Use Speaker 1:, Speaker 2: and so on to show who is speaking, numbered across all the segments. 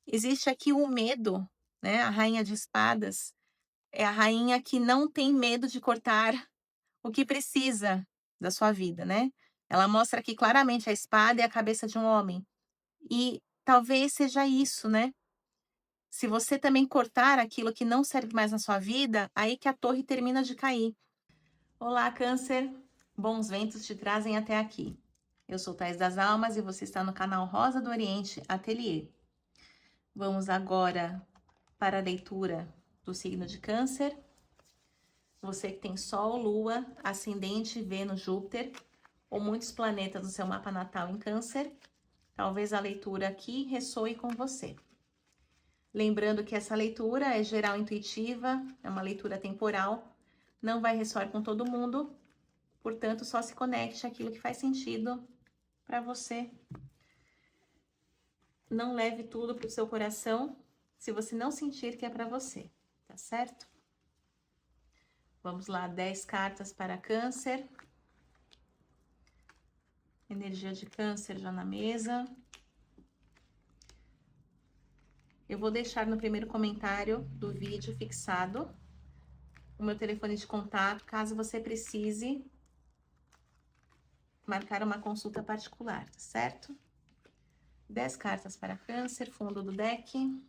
Speaker 1: Existe aqui o medo, né, a rainha de espadas é a rainha que não tem medo de cortar o que precisa da sua vida, né. Ela mostra aqui claramente a espada e a cabeça de um homem, e talvez seja isso, né. Se você também cortar aquilo que não serve mais na sua vida, aí que a torre termina de cair. Olá, Câncer, bons ventos te trazem até aqui. Eu sou Thais das Almas e você está no canal Rosa do Oriente Ateliê. Vamos agora para a leitura do signo de Câncer. Você que tem Sol, Lua, Ascendente, Vênus, Júpiter ou muitos planetas no seu mapa natal em Câncer, talvez a leitura aqui ressoe com você. Lembrando que essa leitura é geral intuitiva, é uma leitura temporal, não vai ressoar com todo mundo, portanto, só se conecte àquilo que faz sentido para você. Não leve tudo para o seu coração se você não sentir que é para você, tá certo? Vamos lá, 10 cartas para Câncer. Energia de Câncer já na mesa. Eu vou deixar no primeiro comentário do vídeo fixado o meu telefone de contato, caso você precise marcar uma consulta particular, tá certo? 10 cartas para Câncer, fundo do deck.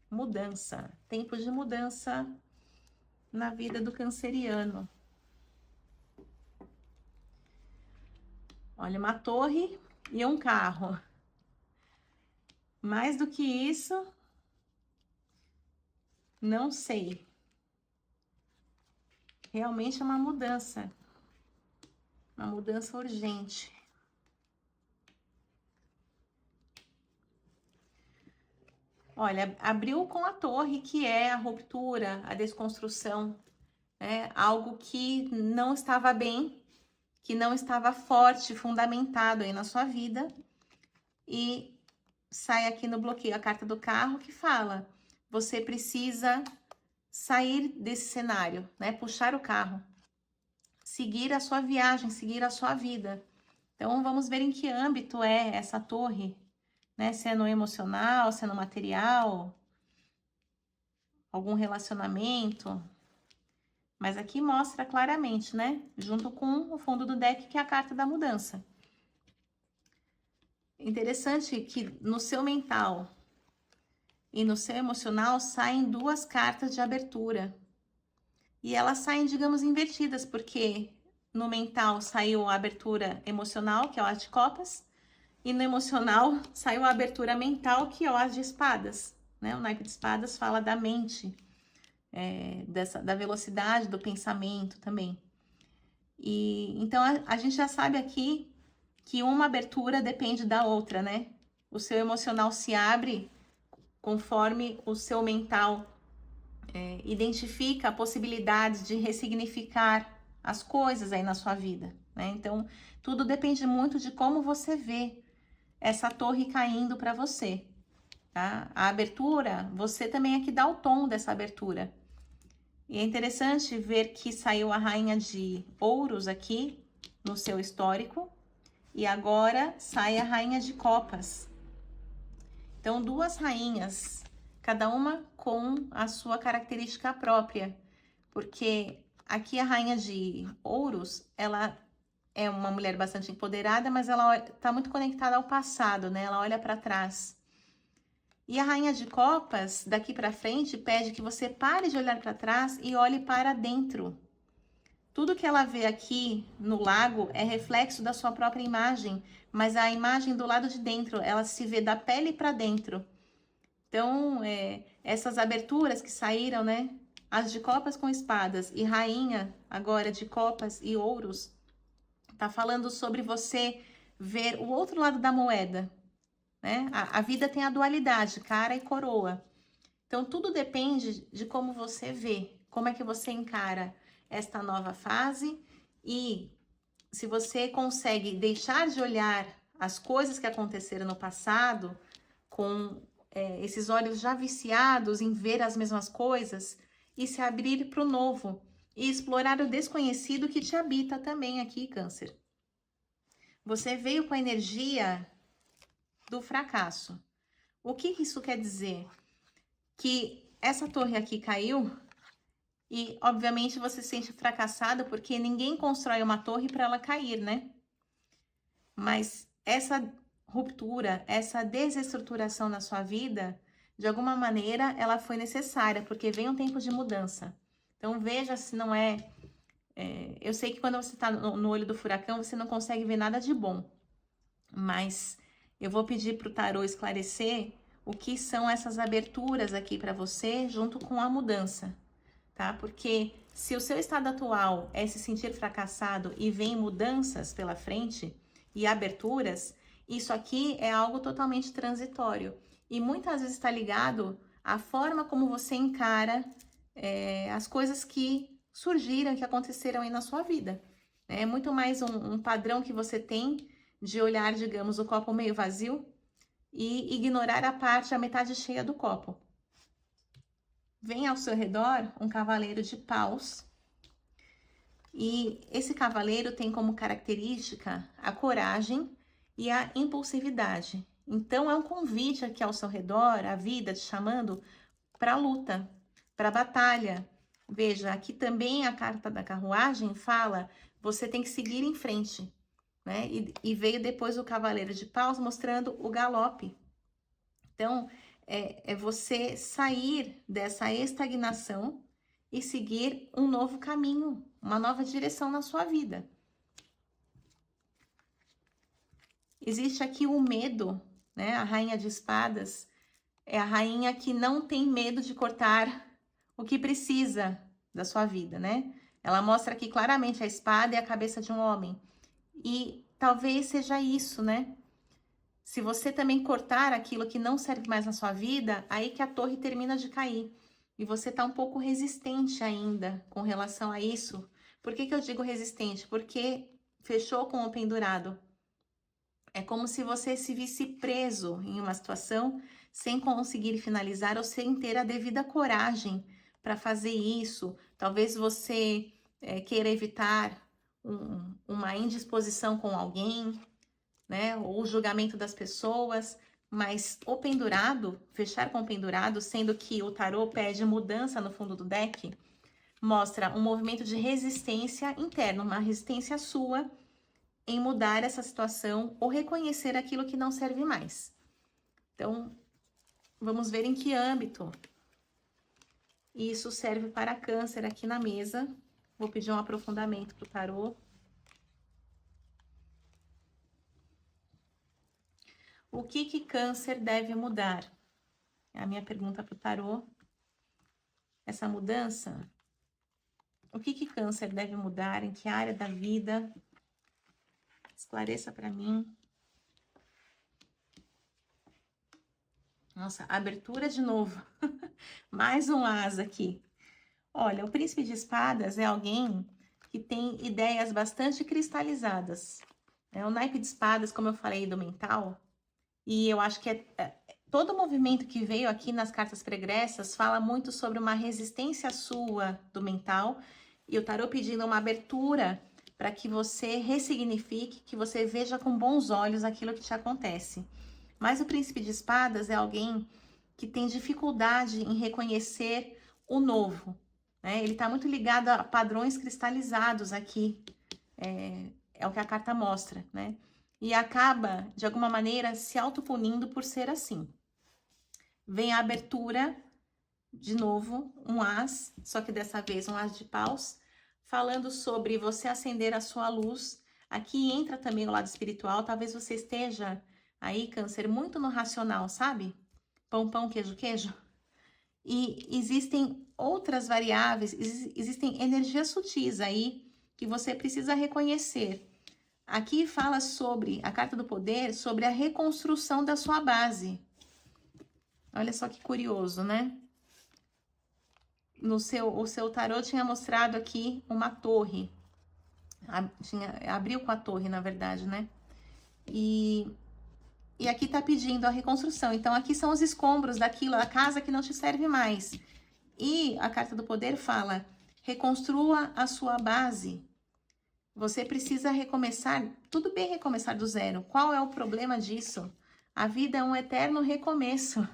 Speaker 1: Mudança, tempo de mudança na vida do canceriano. Olha, uma torre e um carro. Mais do que isso, não sei. Realmente é uma mudança urgente. Olha, abriu com a torre, que é a ruptura, a desconstrução, né? Algo que não estava bem, que não estava forte, fundamentado aí na sua vida. E sai aqui no bloqueio a carta do carro que fala: você precisa sair desse cenário, né? Puxar o carro, seguir a sua viagem, seguir a sua vida. Então vamos ver em que âmbito é essa torre, né? Se é no emocional, se é no material, algum relacionamento. Mas aqui mostra claramente, né? Junto com o fundo do deck, que é a carta da mudança. Interessante que no seu mental e no seu emocional saem duas cartas de abertura. E elas saem, digamos, invertidas, porque no mental saiu a abertura emocional, que é o As de Copas, e no emocional saiu a abertura mental, que é o As de Espadas, né? O naipe de espadas fala da mente, da velocidade do pensamento também. E então a gente já sabe aqui que uma abertura depende da outra, né? O seu emocional se abre conforme o seu mental identifica a possibilidade de ressignificar as coisas aí na sua vida, né? Então, tudo depende muito de como você vê essa torre caindo para você, tá? A abertura, você também é que dá o tom dessa abertura. E é interessante ver que saiu a rainha de ouros aqui no seu histórico e agora sai a rainha de copas. Então, duas rainhas, cada uma com a sua característica própria, porque aqui a rainha de ouros, ela é uma mulher bastante empoderada, mas ela está muito conectada ao passado, né? Ela olha para trás. E a rainha de copas, daqui para frente, pede que você pare de olhar para trás e olhe para dentro. Tudo que ela vê aqui no lago é reflexo da sua própria imagem, mas a imagem do lado de dentro, ela se vê da pele para dentro. Então, essas aberturas que saíram, né? As de copas com espadas e rainha agora de copas e ouros, tá falando sobre você ver o outro lado da moeda, né? A vida tem a dualidade, cara e coroa. Então, tudo depende de como você vê, como é que você encara esta nova fase e se você consegue deixar de olhar as coisas que aconteceram no passado com esses olhos já viciados em ver as mesmas coisas e se abrir para o novo e explorar o desconhecido que te habita também aqui, Câncer. Você veio com a energia do fracasso. O que isso quer dizer? Que essa torre aqui caiu e, obviamente, você se sente fracassado porque ninguém constrói uma torre para ela cair, né? Mas essa ruptura, essa desestruturação na sua vida, de alguma maneira, ela foi necessária, porque vem um tempo de mudança. Então, veja se não eu sei que quando você está no olho do furacão, você não consegue ver nada de bom. Mas eu vou pedir para o tarô esclarecer o que são essas aberturas aqui para você, junto com a mudança, tá? Porque se o seu estado atual é se sentir fracassado e vem mudanças pela frente e aberturas, isso aqui é algo totalmente transitório. E muitas vezes está ligado à forma como você encara as coisas que surgiram, que aconteceram aí na sua vida. É muito mais um padrão que você tem de olhar, digamos, o copo meio vazio e ignorar a metade cheia do copo. Vem ao seu redor um cavaleiro de paus. E esse cavaleiro tem como característica a coragem e a impulsividade. Então, é um convite aqui ao seu redor, a vida te chamando para a luta, para a batalha. Veja, aqui também a carta da carruagem fala, você tem que seguir em frente, né? E veio depois o cavaleiro de paus mostrando o galope. Então, é você sair dessa estagnação e seguir um novo caminho, uma nova direção na sua vida. Existe aqui o medo, né? A rainha de espadas é a rainha que não tem medo de cortar o que precisa da sua vida, né? Ela mostra aqui claramente a espada e a cabeça de um homem. E talvez seja isso, né? Se você também cortar aquilo que não serve mais na sua vida, aí que a torre termina de cair. E você tá um pouco resistente ainda com relação a isso. Por que eu digo resistente? Porque fechou com o pendurado. É como se você se visse preso em uma situação sem conseguir finalizar ou sem ter a devida coragem para fazer isso. Talvez você queira evitar uma indisposição com alguém, né? Ou o julgamento das pessoas, mas o pendurado, fechar com o pendurado, sendo que o tarô pede mudança no fundo do deck, mostra um movimento de resistência interna, uma resistência sua em mudar essa situação ou reconhecer aquilo que não serve mais. Então, vamos ver em que âmbito isso serve para câncer aqui na mesa. Vou pedir um aprofundamento para o tarô. O que câncer deve mudar? É a minha pergunta para o tarô. Essa mudança, o que câncer deve mudar? Em que área da vida? Esclareça para mim. Nossa, abertura de novo. Mais um as aqui. Olha, o príncipe de espadas é alguém que tem ideias bastante cristalizadas. O naipe de espadas, como eu falei, do mental, e eu acho que todo o movimento que veio aqui nas cartas pregressas fala muito sobre uma resistência sua do mental, e o tarô pedindo uma abertura para que você ressignifique, que você veja com bons olhos aquilo que te acontece. Mas o príncipe de espadas é alguém que tem dificuldade em reconhecer o novo, né? Ele está muito ligado a padrões cristalizados aqui, é o que a carta mostra, né? E acaba, de alguma maneira, se autopunindo por ser assim. Vem a abertura, de novo, um as, só que dessa vez um as de paus, falando sobre você acender a sua luz. Aqui entra também o lado espiritual, talvez você esteja aí, câncer, muito no racional, sabe? Pão, pão, queijo, queijo. E existem outras variáveis, existem energias sutis aí que você precisa reconhecer. Aqui fala sobre, a carta do poder, sobre a reconstrução da sua base. Olha só que curioso, né? O seu tarô tinha mostrado aqui uma torre. Abriu com a torre, na verdade, né? E aqui tá pedindo a reconstrução. Então, aqui são os escombros daquilo, a casa que não te serve mais. E a carta do poder fala, reconstrua a sua base. Você precisa recomeçar, tudo bem recomeçar do zero. Qual é o problema disso? A vida é um eterno recomeço.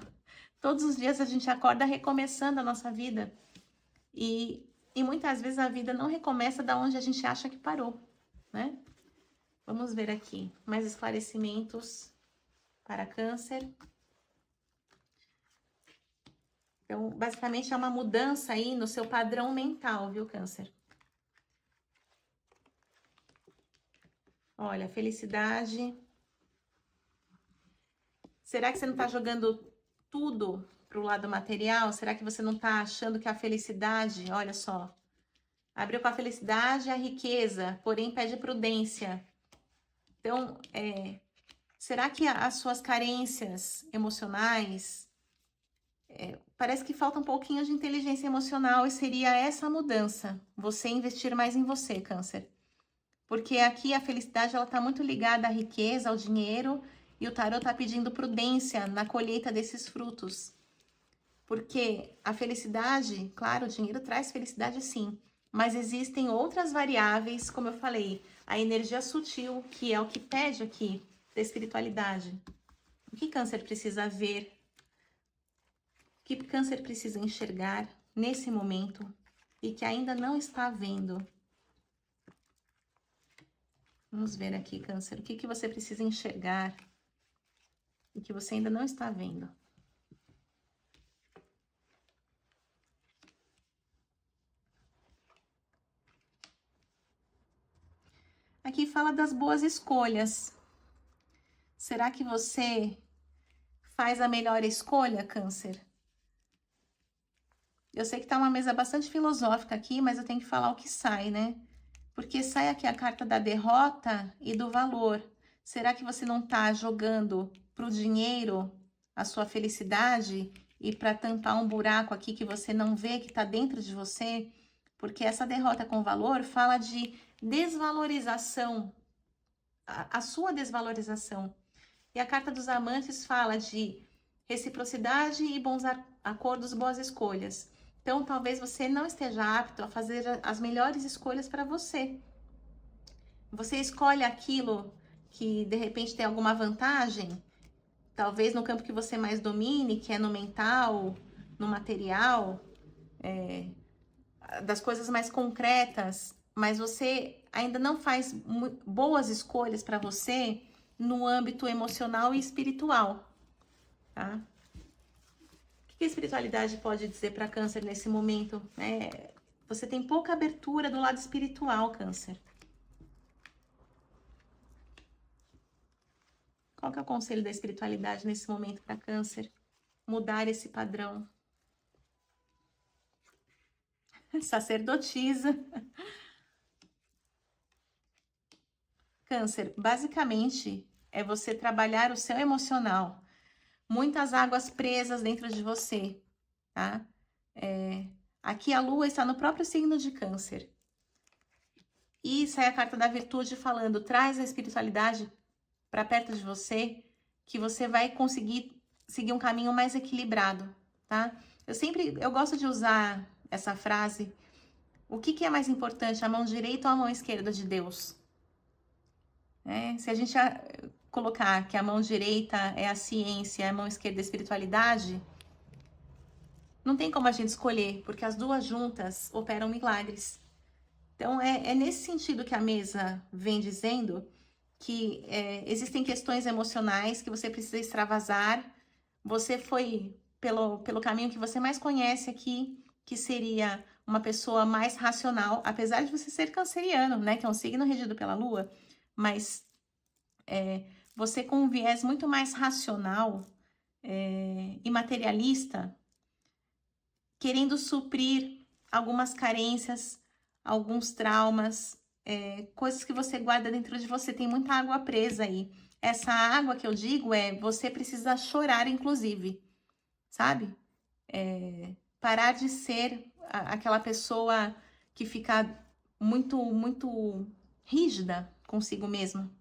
Speaker 1: Todos os dias a gente acorda recomeçando a nossa vida. E muitas vezes a vida não recomeça da onde a gente acha que parou, né? Vamos ver aqui mais esclarecimentos para Câncer. Então, basicamente é uma mudança aí no seu padrão mental, viu, Câncer? Olha, felicidade. Será que você não está jogando tudo para o lado material? Será que você não está achando que a felicidade, olha só, abriu com a felicidade e a riqueza, porém pede prudência. Então, será que as suas carências emocionais, parece que falta um pouquinho de inteligência emocional e seria essa mudança, você investir mais em você, Câncer. Porque aqui a felicidade, ela tá muito ligada à riqueza, ao dinheiro, e o tarô tá pedindo prudência na colheita desses frutos. Porque a felicidade, claro, o dinheiro traz felicidade sim, mas existem outras variáveis, como eu falei, a energia sutil, que é o que pede aqui da espiritualidade. O que Câncer precisa ver? O que Câncer precisa enxergar nesse momento e que ainda não está vendo? Vamos ver aqui, Câncer, o que você precisa enxergar e que você ainda não está vendo. Aqui fala das boas escolhas. Será que você faz a melhor escolha, Câncer? Eu sei que tá uma mesa bastante filosófica aqui, mas eu tenho que falar o que sai, né? Porque sai aqui a carta da derrota e do valor. Será que você não tá jogando pro dinheiro a sua felicidade e para tampar um buraco aqui que você não vê, que tá dentro de você? Porque essa derrota com valor fala de desvalorização, a sua desvalorização. E a carta dos amantes fala de reciprocidade e bons acordos, boas escolhas. Então, talvez você não esteja apto a fazer as melhores escolhas para você. Você escolhe aquilo que, de repente, tem alguma vantagem, talvez no campo que você mais domine, que é no mental, no material, das coisas mais concretas, mas você ainda não faz boas escolhas para você no âmbito emocional e espiritual, tá? O que a espiritualidade pode dizer para Câncer nesse momento? Você tem pouca abertura do lado espiritual, Câncer. Qual que é o conselho da espiritualidade nesse momento para Câncer? Mudar esse padrão. Sacerdotisa. Câncer, basicamente, é você trabalhar o seu emocional. Muitas águas presas dentro de você, tá? Aqui a lua está no próprio signo de Câncer. E sai a carta da virtude falando, traz a espiritualidade para perto de você, que você vai conseguir seguir um caminho mais equilibrado, tá? Eu gosto de usar essa frase, o que é mais importante, a mão direita ou a mão esquerda de Deus? Se a gente colocar que a mão direita é a ciência, a mão esquerda é a espiritualidade, não tem como a gente escolher, porque as duas juntas operam milagres. Então, é nesse sentido que a mesa vem dizendo que existem questões emocionais que você precisa extravasar. Você foi pelo caminho que você mais conhece aqui, que seria uma pessoa mais racional, apesar de você ser canceriano, né? Que é um signo regido pela Lua, mas você com um viés muito mais racional e materialista, querendo suprir algumas carências, alguns traumas, coisas que você guarda dentro de você. Tem muita água presa aí. Essa água que eu digo você precisa chorar, inclusive, sabe? Parar de ser aquela pessoa que fica muito rígida consigo mesma,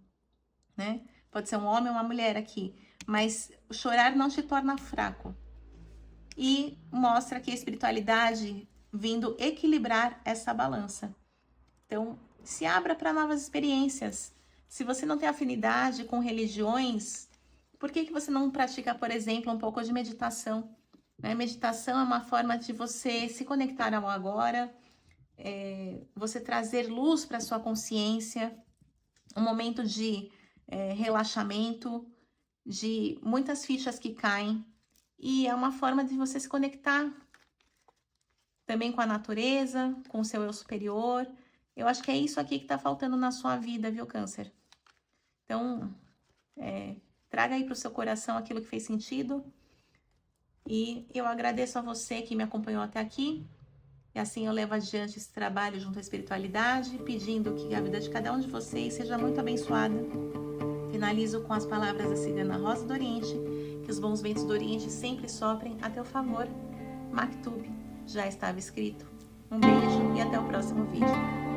Speaker 1: né? Pode ser um homem ou uma mulher aqui, mas chorar não te torna fraco. E mostra que a espiritualidade vindo equilibrar essa balança. Então, se abra para novas experiências. Se você não tem afinidade com religiões, Por que que você não pratica, por exemplo, um pouco de meditação? Né? Meditação é uma forma de você se conectar ao agora, você trazer luz para sua consciência, um momento de relaxamento, de muitas fichas que caem, e é uma forma de você se conectar também com a natureza, com o seu eu superior. Eu acho que é isso aqui que está faltando na sua vida, viu, Câncer? Então, traga aí para o seu coração aquilo que fez sentido. E eu agradeço a você que me acompanhou até aqui. E assim eu levo adiante esse trabalho junto à espiritualidade, pedindo que a vida de cada um de vocês seja muito abençoada. Finalizo com as palavras da cigana Rosa do Oriente, que os bons ventos do Oriente sempre soprem a teu favor. Maktub, já estava escrito. Um beijo e até o próximo vídeo.